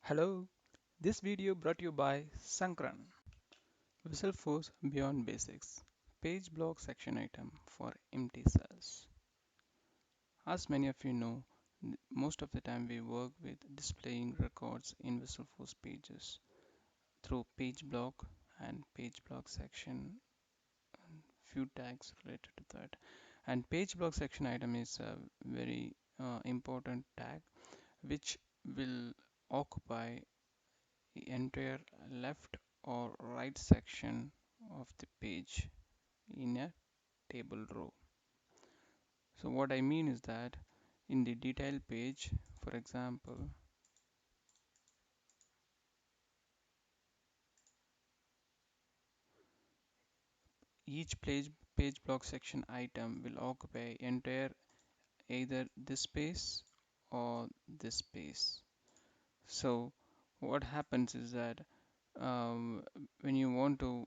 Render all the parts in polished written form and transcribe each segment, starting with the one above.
Hello, this video brought to you by Sankran. Visualforce Beyond Basics Page block section item for empty cells. As many of you know, most of the time we work with displaying records in Visualforce pages through page block and page block section and few tags related to that. And page block section item is a very important tag which will occupy the entire left or right section of the page in a table row. So what I mean is that in the detail page, for example, each page block section item will occupy entire either this space or this space. So what happens is that um, when you want to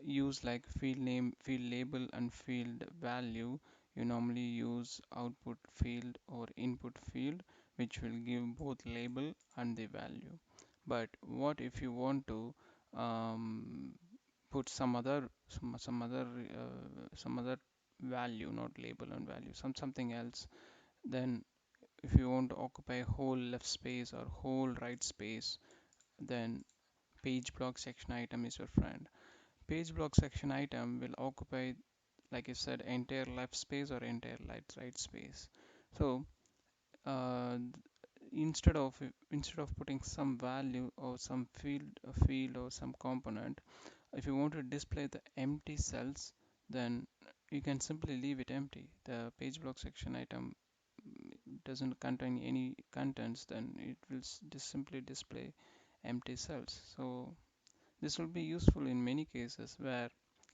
use like field name, field label and field value, you normally use output field or input field, which will give both label and the value. But what if you want to um, put some other value, not label and value, something else? Then if you want to occupy whole left space or whole right space, then page block section item is your friend. Page block section item will occupy, like I said, entire left space or entire right space. So uh, instead of putting some value or some field or some component, if you want to display the empty cells, then you can simply leave it empty. The page block section item doesn't contain any contents, then it will just simply display empty cells. So this will be useful in many cases where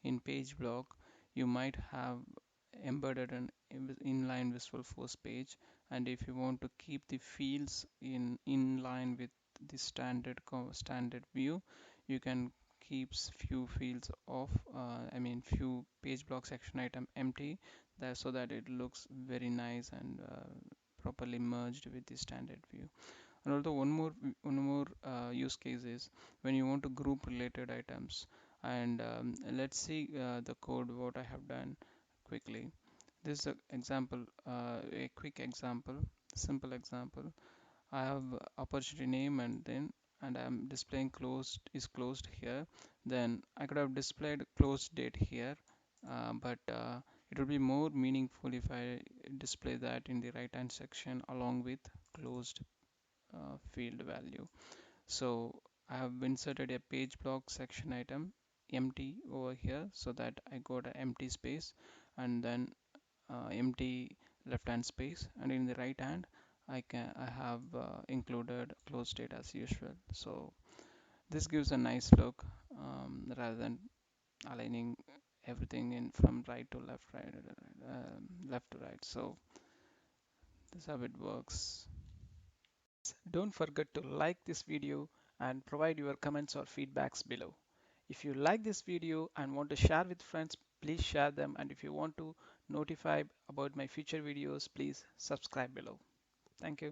in page block you might have embedded an inline Visualforce page, and if you want to keep the fields in line with the standard view, you can keep few fields off, I mean few page block section item empty there, so that it looks very nice and properly merged with the standard view. And also one more use case is when you want to group related items. And let's see the code what I have done quickly. This is a example, a quick example, simple example. I have opportunity name and I'm displaying closed is closed here. Then I could have displayed closed date here, but it would be more meaningful if I display that in the right hand section along with closed field value. So I have inserted a page block section item empty over here so that I got an empty space, and then empty left hand space, and in the right hand I have included closed date as usual. So this gives a nice look rather than aligning everything in from right to left, left to right. So this is how it works. Don't forget to like this video and provide your comments or feedbacks below. If you like this video and want to share with friends, please share them, and if you want to notify about my future videos, please subscribe below. Thank you.